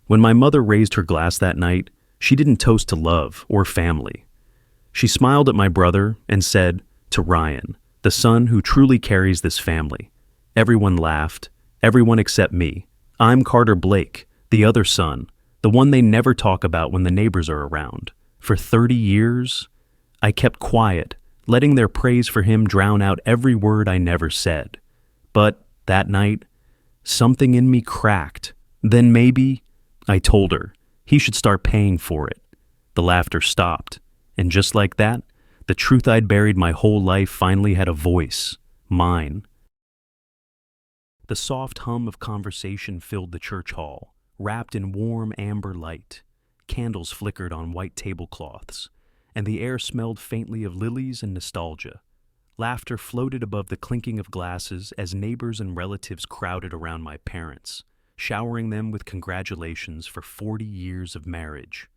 When my mother raised her glass that night, she didn't toast to love or family. She smiled at my brother and said, "To Ryan, the son who truly carries this family." Everyone laughed, everyone except me. I'm Carter Blake, the other son, the one they never talk about when the neighbors are around. For 30 years, I kept quiet, letting their praise for him drown out every word I never said. But that night, something in me cracked. Then maybe, I told her, he should start paying for it. The laughter stopped, and just like that, the truth I'd buried my whole life finally had a voice, mine. The soft hum of conversation filled the church hall, wrapped in warm amber light. Candles flickered on white tablecloths, and the air smelled faintly of lilies and nostalgia. Laughter floated above the clinking of glasses as neighbors and relatives crowded around my parents, showering them with congratulations for 40 years of marriage.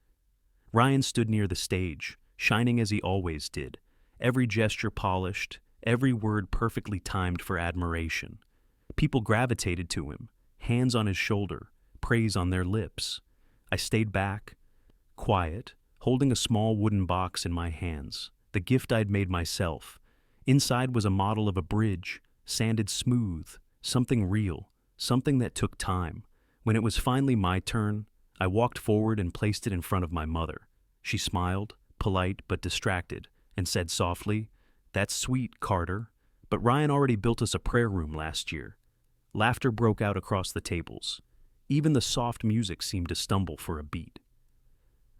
Ryan stood near the stage, shining as he always did, every gesture polished, every word perfectly timed for admiration. People gravitated to him, hands on his shoulder, praise on their lips. I stayed back, quiet, holding a small wooden box in my hands, the gift I'd made myself. Inside was a model of a bridge, sanded smooth, something real, something that took time. When it was finally my turn, I walked forward and placed it in front of my mother. She smiled, polite but distracted, and said softly, "That's sweet, Carter, but Ryan already built us a prayer room last year." Laughter broke out across the tables. Even the soft music seemed to stumble for a beat.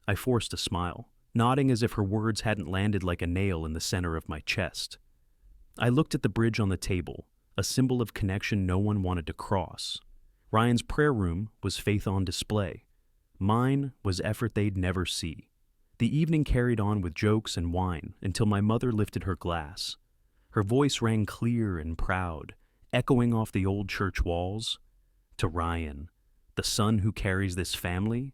I forced a smile, nodding as if her words hadn't landed like a nail in the center of my chest. I looked at the bridge on the table, a symbol of connection no one wanted to cross. Ryan's prayer room was faith on display. Mine was effort they'd never see. The evening carried on with jokes and wine until my mother lifted her glass. Her voice rang clear and proud, echoing off the old church walls. "To Ryan, the son who carries this family."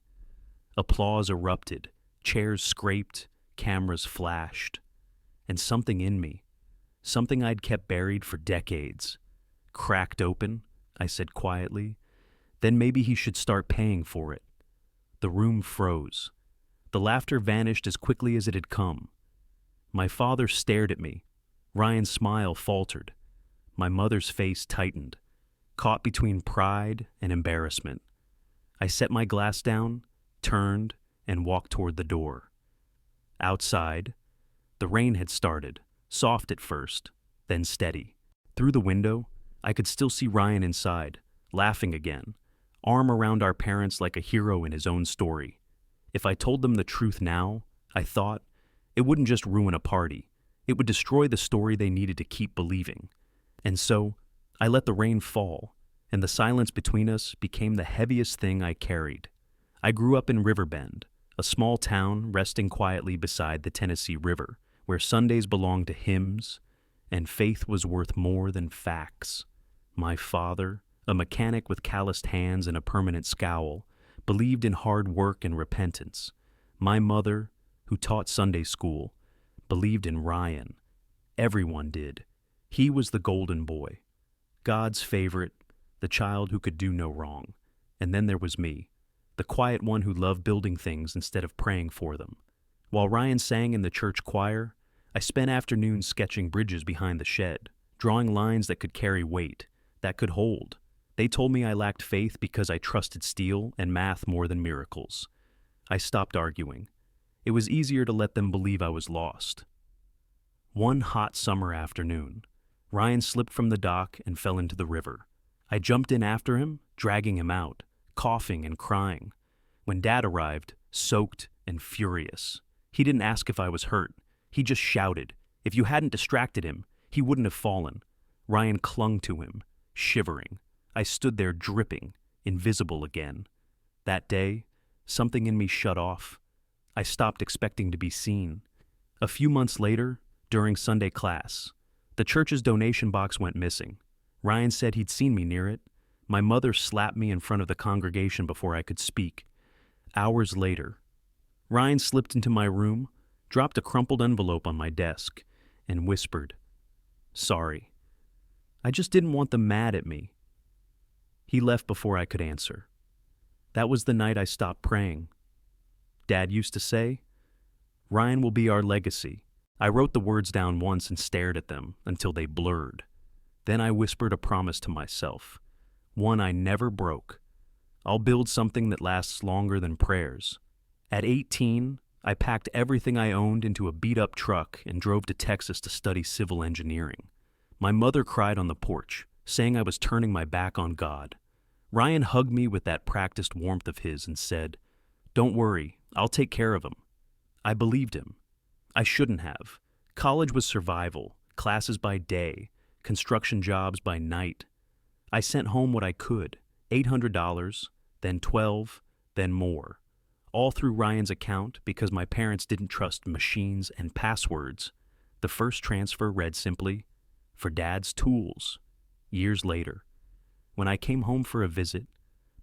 Applause erupted, chairs scraped, cameras flashed. And something in me, something I'd kept buried for decades, cracked open. I said quietly, "Then maybe he should start paying for it." The room froze. The laughter vanished as quickly as it had come. My father stared at me. Ryan's smile faltered. My mother's face tightened, caught between pride and embarrassment. I set my glass down, turned, and walked toward the door. Outside, the rain had started, soft at first, then steady. Through the window, I could still see Ryan inside, laughing again, arm around our parents like a hero in his own story. If I told them the truth now, I thought, it wouldn't just ruin a party, it would destroy the story they needed to keep believing. And so, I let the rain fall, and the silence between us became the heaviest thing I carried. I grew up in Riverbend, a small town resting quietly beside the Tennessee River, where Sundays belonged to hymns, and faith was worth more than facts. My father, a mechanic with calloused hands and a permanent scowl, believed in hard work and repentance. My mother, who taught Sunday school, believed in Ryan. Everyone did. He was the golden boy, God's favorite, the child who could do no wrong. And then there was me, the quiet one who loved building things instead of praying for them. While Ryan sang in the church choir, I spent afternoons sketching bridges behind the shed, drawing lines that could carry weight, that could hold. They told me I lacked faith because I trusted steel and math more than miracles. I stopped arguing. It was easier to let them believe I was lost. One hot summer afternoon, Ryan slipped from the dock and fell into the river. I jumped in after him, dragging him out, coughing and crying. When Dad arrived, soaked and furious, he didn't ask if I was hurt. He just shouted. If you hadn't distracted him, he wouldn't have fallen. Ryan clung to him, shivering. I stood there dripping, invisible again. That day, something in me shut off. I stopped expecting to be seen. A few months later, during Sunday class, the church's donation box went missing. Ryan said he'd seen me near it. My mother slapped me in front of the congregation before I could speak. Hours later, Ryan slipped into my room, dropped a crumpled envelope on my desk, and whispered, "Sorry. I just didn't want them mad at me." He left before I could answer. That was the night I stopped praying. Dad used to say, "Ryan will be our legacy." I wrote the words down once and stared at them until they blurred. Then I whispered a promise to myself, one I never broke. I'll build something that lasts longer than prayers. At 18, I packed everything I owned into a beat-up truck and drove to Texas to study civil engineering. My mother cried on the porch, saying I was turning my back on God. Ryan hugged me with that practiced warmth of his and said, "Don't worry, I'll take care of him." I believed him. I shouldn't have. College was survival, classes by day, construction jobs by night. I sent home what I could, $800, then $12, then more. All through Ryan's account because my parents didn't trust machines and passwords. The first transfer read simply, "For Dad's tools." Years later, when I came home for a visit,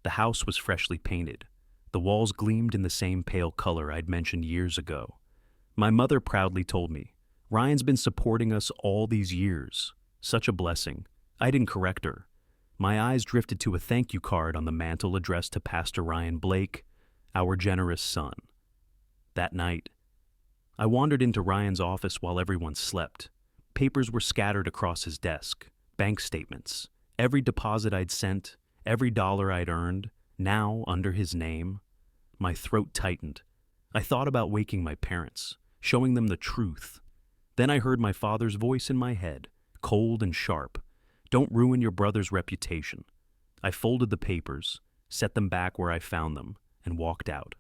the house was freshly painted. The walls gleamed in the same pale color I'd mentioned years ago. My mother proudly told me, "Ryan's been supporting us all these years." Such a blessing. I didn't correct her. My eyes drifted to a thank you card on the mantel addressed to Pastor Ryan Blake, our generous son. That night, I wandered into Ryan's office while everyone slept. Papers were scattered across his desk, bank statements, every deposit I'd sent, every dollar I'd earned, now under his name. My throat tightened. I thought about waking my parents, showing them the truth. Then I heard my father's voice in my head, cold and sharp. "Don't ruin your brother's reputation." I folded the papers, set them back where I found them, and walked out.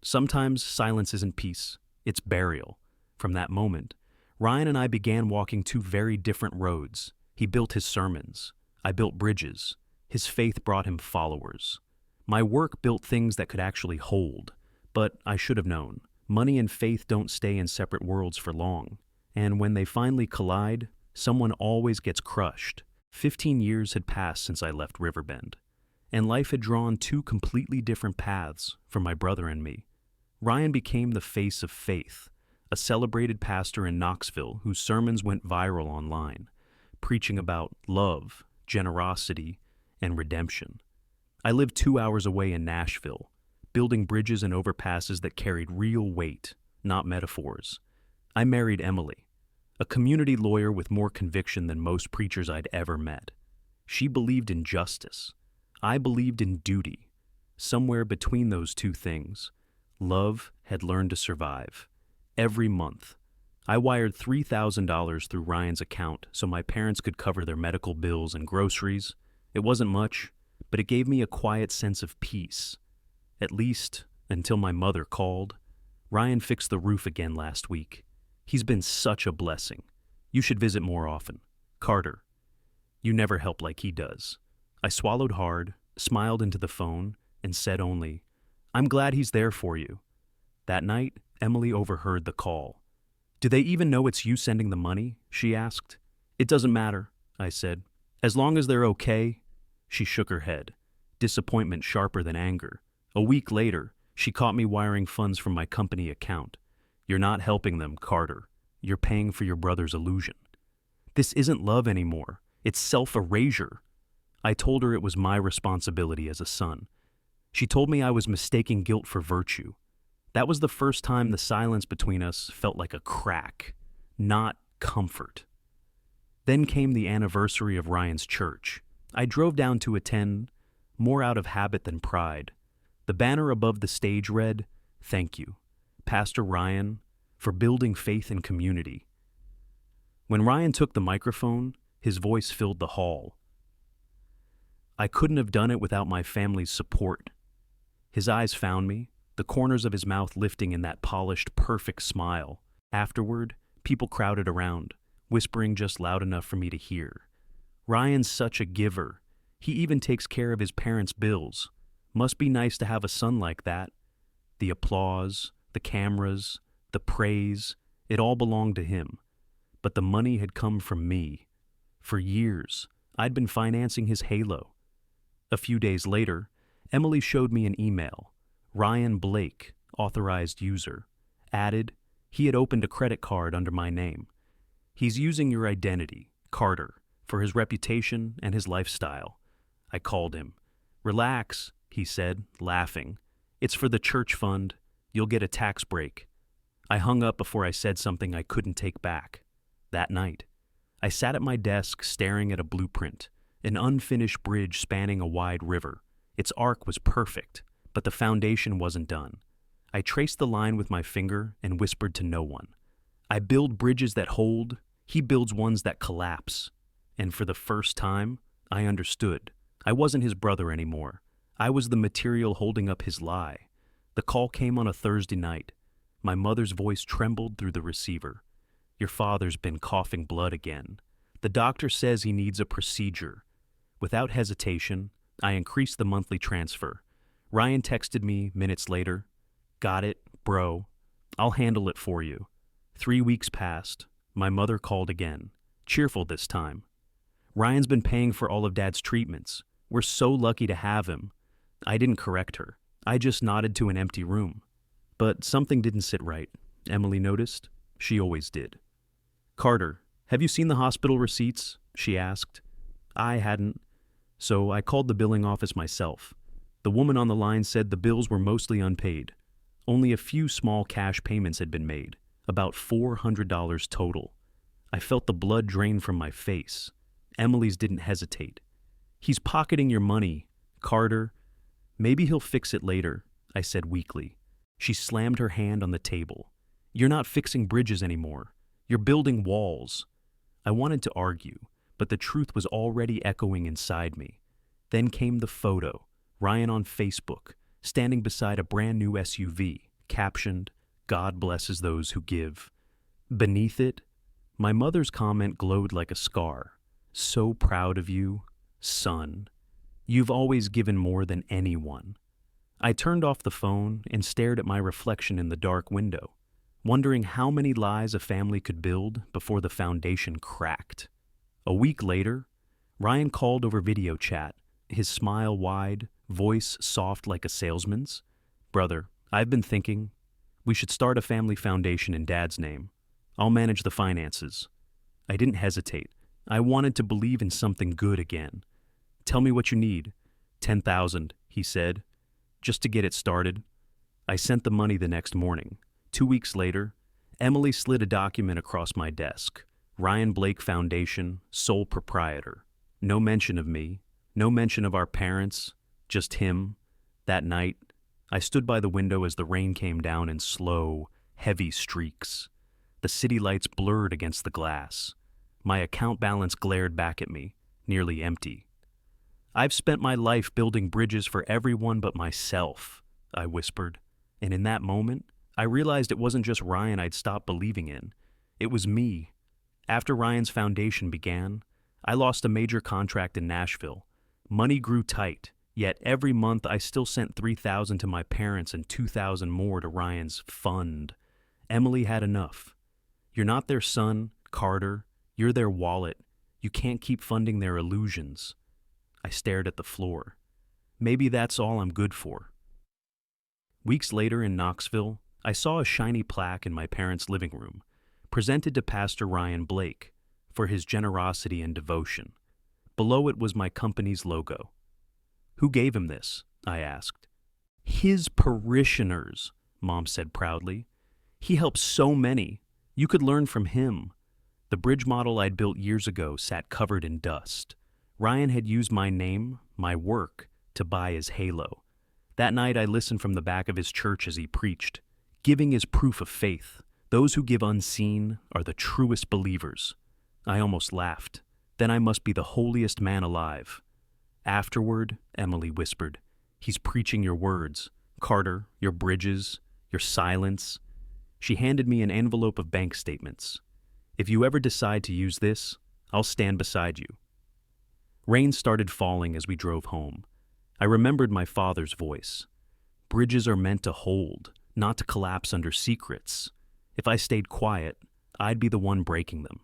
Sometimes silence isn't peace, it's burial. From that moment, Ryan and I began walking two very different roads. He built his sermons. I built bridges. His faith brought him followers. My work built things that could actually hold. But I should have known. Money and faith don't stay in separate worlds for long. And when they finally collide, someone always gets crushed. 15 years had passed since I left Riverbend, and life had drawn two completely different paths for my brother and me. Ryan became the face of faith, a celebrated pastor in Knoxville whose sermons went viral online, preaching about love, generosity, and redemption. I lived 2 hours away in Nashville, building bridges and overpasses that carried real weight, not metaphors. I married Emily, a community lawyer with more conviction than most preachers I'd ever met. She believed in justice. I believed in duty. Somewhere between those two things, love had learned to survive. Every month, I wired $3,000 through Ryan's account so my parents could cover their medical bills and groceries. It wasn't much, but it gave me a quiet sense of peace. At least, until my mother called. "Ryan fixed the roof again last week. He's been such a blessing. You should visit more often. Carter, you never help like he does." I swallowed hard, smiled into the phone, and said only, "I'm glad he's there for you." That night, Emily overheard the call. "Do they even know it's you sending the money?" she asked. "It doesn't matter," I said. "As long as they're okay." She shook her head, disappointment sharper than anger. A week later, she caught me wiring funds from my company account. "You're not helping them, Carter. You're paying for your brother's illusion." This isn't love anymore. It's self-erasure. I told her it was my responsibility as a son. She told me I was mistaking guilt for virtue. That was the first time the silence between us felt like a crack, not comfort. Then came the anniversary of Ryan's church. I drove down to attend, more out of habit than pride. The banner above the stage read, "Thank you, Pastor Ryan, for building faith and community." When Ryan took the microphone, his voice filled the hall. I couldn't have done it without my family's support. His eyes found me, the corners of his mouth lifting in that polished, perfect smile. Afterward, people crowded around, whispering just loud enough for me to hear. "Ryan's such a giver. He even takes care of his parents' bills. Must be nice to have a son like that." The applause, the cameras, the praise, it all belonged to him. But the money had come from me. For years, I'd been financing his halo. A few days later, Emily showed me an email. Ryan Blake, authorized user. Added, he had opened a credit card under my name. "He's using your identity, Carter, for his reputation and his lifestyle." I called him. "Relax, he said, laughing. "It's for the church fund. You'll get a tax break." I hung up before I said something I couldn't take back. That night, I sat at my desk staring at a blueprint, an unfinished bridge spanning a wide river. Its arc was perfect, but the foundation wasn't done. I traced the line with my finger and whispered to no one. I build bridges that hold, he builds ones that collapse. And for the first time, I understood. I wasn't his brother anymore. I was the material holding up his lie. The call came on a Thursday night. My mother's voice trembled through the receiver. "Your father's been coughing blood again. The doctor says he needs a procedure." Without hesitation, I increased the monthly transfer. Ryan texted me minutes later. "Got it, bro. I'll handle it for you." 3 weeks passed. My mother called again, cheerful this time. "Ryan's been paying for all of Dad's treatments. We're so lucky to have him." I didn't correct her. I just nodded to an empty room. But something didn't sit right. Emily noticed. She always did. "Carter, have you seen the hospital receipts?" she asked. I hadn't, so I called the billing office myself. The woman on the line said the bills were mostly unpaid. Only a few small cash payments had been made, about $400 total. I felt the blood drain from my face. Emily's didn't hesitate. "He's pocketing your money, Carter." "Maybe he'll fix it later," I said weakly. She slammed her hand on the table. "You're not fixing bridges anymore. You're building walls." I wanted to argue, but the truth was already echoing inside me. Then came the photo, Ryan on Facebook, standing beside a brand new SUV, captioned, "God blesses those who give." Beneath it, my mother's comment glowed like a scar. "So proud of you, son. You've always given more than anyone." I turned off the phone and stared at my reflection in the dark window, wondering how many lies a family could build before the foundation cracked. A week later, Ryan called over video chat, his smile wide, voice soft like a salesman's. "Brother, I've been thinking, we should start a family foundation in Dad's name. I'll manage the finances." I didn't hesitate. I wanted to believe in something good again. "Tell me what you need." 10,000, he said. "Just to get it started." I sent the money the next morning. 2 weeks later, Emily slid a document across my desk. Ryan Blake Foundation, sole proprietor. No mention of me, no mention of our parents, just him. That night, I stood by the window as the rain came down in slow, heavy streaks. The city lights blurred against the glass. My account balance glared back at me, nearly empty. "I've spent my life building bridges for everyone but myself," I whispered. And in that moment, I realized it wasn't just Ryan I'd stopped believing in. It was me. After Ryan's foundation began, I lost a major contract in Nashville. Money grew tight, yet every month I still sent $3,000 to my parents and $2,000 more to Ryan's fund. Emily had enough. "You're not their son, Carter. You're their wallet. You can't keep funding their illusions." I stared at the floor. Maybe that's all I'm good for. Weeks later in Knoxville, I saw a shiny plaque in my parents' living room, presented to Pastor Ryan Blake for his generosity and devotion. Below it was my company's logo. "Who gave him this?" I asked. "His parishioners," Mom said proudly. "He helps so many. You could learn from him." The bridge model I'd built years ago sat covered in dust. Ryan had used my name, my work, to buy his halo. That night I listened from the back of his church as he preached. Giving is proof of faith. Those who give unseen are the truest believers. I almost laughed. Then I must be the holiest man alive. Afterward, Emily whispered, "He's preaching your words, Carter, your bridges, your silence." She handed me an envelope of bank statements. "If you ever decide to use this, I'll stand beside you." Rain started falling as we drove home. I remembered my father's voice. Bridges are meant to hold, not to collapse under secrets. If I stayed quiet, I'd be the one breaking them.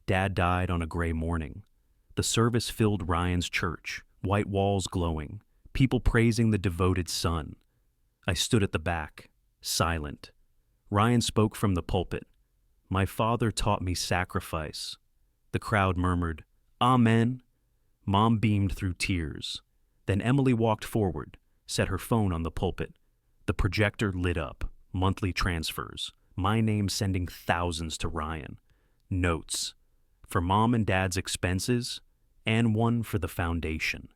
Dad died on a gray morning. The service filled Ryan's church, white walls glowing, people praising the devoted son. I stood at the back, silent. Ryan spoke from the pulpit. "My father taught me sacrifice." The crowd murmured, "Amen." Mom beamed through tears. Then Emily walked forward, set her phone on the pulpit. The projector lit up. Monthly transfers. My name sending thousands to Ryan. Notes. For Mom and Dad's expenses, and one for the foundation.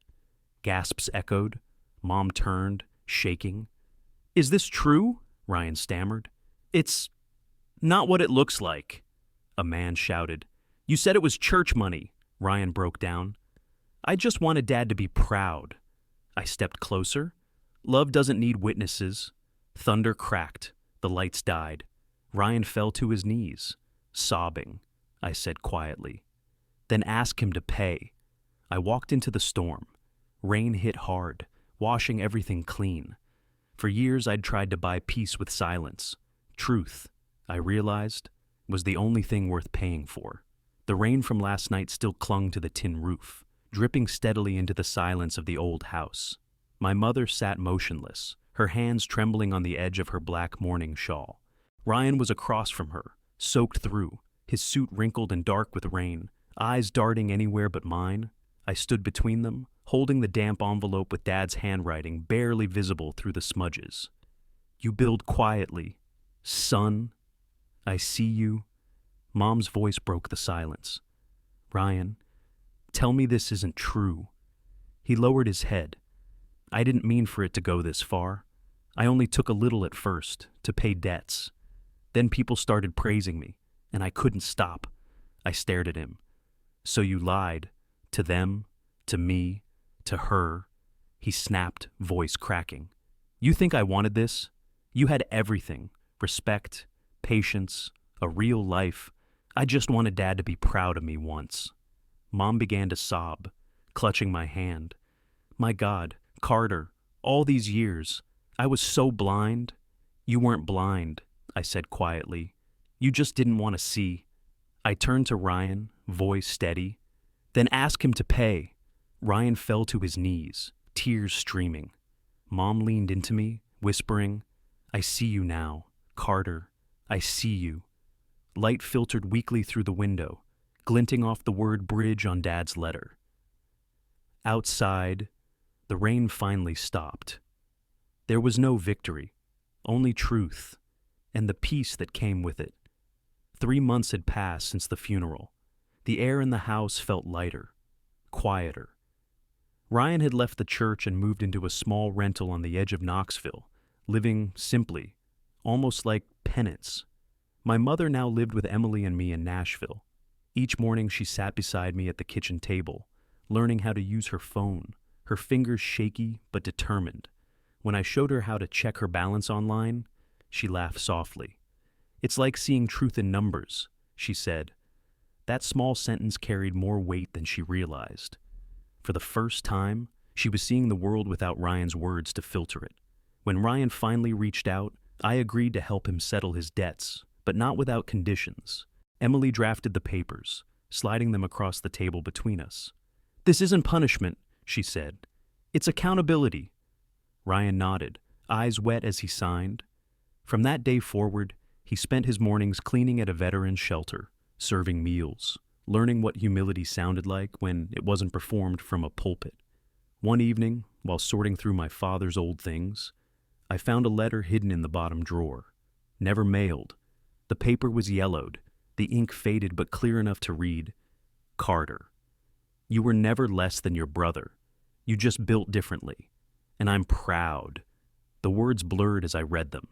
Gasps echoed. Mom turned, shaking. "Is this true?" Ryan stammered. "It's not what it looks like," a man shouted. "You said it was church money," Ryan broke down. "I just wanted Dad to be proud." I stepped closer. Love doesn't need witnesses. Thunder cracked. The lights died. Ryan fell to his knees, sobbing. I said quietly. "Then ask him to pay." I walked into the storm. Rain hit hard, washing everything clean. For years I'd tried to buy peace with silence. Truth, I realized, was the only thing worth paying for. The rain from last night still clung to the tin roof, dripping steadily into the silence of the old house. My mother sat motionless, her hands trembling on the edge of her black mourning shawl. Ryan was across from her, soaked through, his suit wrinkled and dark with rain, eyes darting anywhere but mine. I stood between them, holding the damp envelope with Dad's handwriting barely visible through the smudges. "You build quietly. Son, I see you." Mom's voice broke the silence. "Ryan, tell me this isn't true." He lowered his head. "I didn't mean for it to go this far. I only took a little at first, to pay debts. Then people started praising me, and I couldn't stop." I stared at him. "So you lied? To them? To me? To her?" He snapped, voice cracking. "You think I wanted this? You had everything. Respect, patience, a real life. I just wanted Dad to be proud of me once." Mom began to sob, clutching my hand. "My God, Carter, all these years, I was so blind." "You weren't blind," I said quietly. "You just didn't want to see." I turned to Ryan, voice steady. "Then ask him to pay." Ryan fell to his knees, tears streaming. Mom leaned into me, whispering, "I see you now, Carter. I see you." Light filtered weakly through the window, glinting off the word bridge on Dad's letter. Outside, the rain finally stopped. There was no victory, only truth, and the peace that came with it. 3 months had passed since the funeral. The air in the house felt lighter, quieter. Ryan had left the church and moved into a small rental on the edge of Knoxville, living simply, almost like penance. My mother now lived with Emily and me in Nashville. Each morning she sat beside me at the kitchen table, learning how to use her phone, her fingers shaky but determined. When I showed her how to check her balance online, she laughed softly. "It's like seeing truth in numbers," she said. That small sentence carried more weight than she realized. For the first time, she was seeing the world without Ryan's words to filter it. When Ryan finally reached out, I agreed to help him settle his debts, but not without conditions. Emily drafted the papers, sliding them across the table between us. "This isn't punishment," she said. "It's accountability." Ryan nodded, eyes wet as he signed. From that day forward, he spent his mornings cleaning at a veteran's shelter, serving meals, learning what humility sounded like when it wasn't performed from a pulpit. One evening, while sorting through my father's old things, I found a letter hidden in the bottom drawer. Never mailed. The paper was yellowed, the ink faded but clear enough to read, "Carter, you were never less than your brother. You just built differently. And I'm proud." The words blurred as I read them.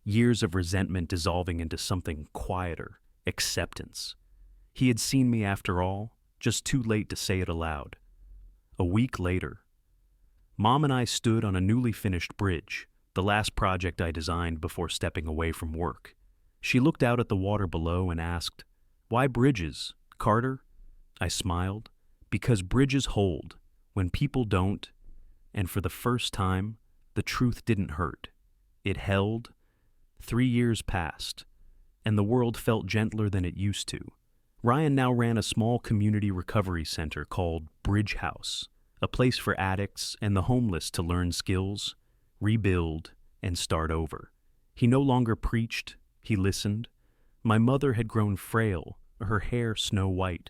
Years of resentment dissolving into something quieter, acceptance. He had seen me after all, just too late to say it aloud. A week later, Mom and I stood on a newly finished bridge, the last project I designed before stepping away from work. She looked out at the water below and asked, "Why bridges, Carter?" I smiled. "Because bridges hold, when people don't," and for the first time, the truth didn't hurt. It held. 3 years passed, and the world felt gentler than it used to. Ryan now ran a small community recovery center called Bridge House, a place for addicts and the homeless to learn skills, rebuild, and start over. He no longer preached, he listened. My mother had grown frail, her hair snow white.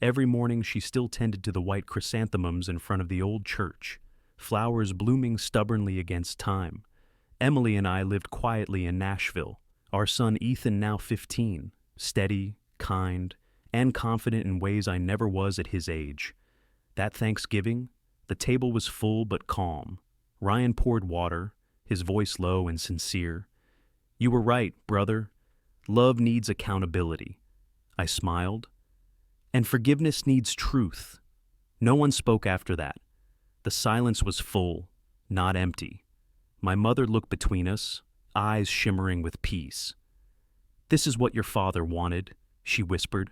Every morning she still tended to the white chrysanthemums in front of the old church, flowers blooming stubbornly against time. Emily and I lived quietly in Nashville. Our son Ethan, now 15, steady, kind, and confident in ways I never was at his age. That Thanksgiving, the table was full but calm. Ryan poured water, his voice low and sincere. "You were right, brother. Love needs accountability." I smiled. "And forgiveness needs truth." No one spoke after that. The silence was full, not empty. My mother looked between us, eyes shimmering with peace. "This is what your father wanted," she whispered.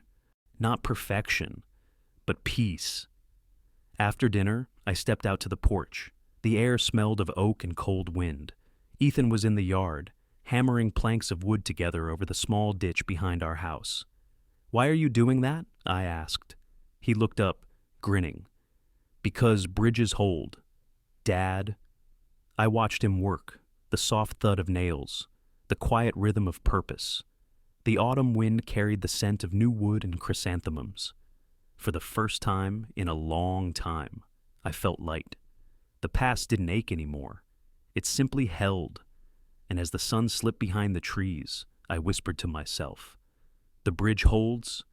"Not perfection, but peace." After dinner, I stepped out to the porch. The air smelled of oak and cold wind. Ethan was in the yard, hammering planks of wood together over the small ditch behind our house. "Why are you doing that?" I asked. He looked up, grinning. "Because bridges hold. Dad." I watched him work, the soft thud of nails, the quiet rhythm of purpose. The autumn wind carried the scent of new wood and chrysanthemums. For the first time in a long time, I felt light. The past didn't ache anymore. It simply held. And as the sun slipped behind the trees, I whispered to myself, "The bridge holds,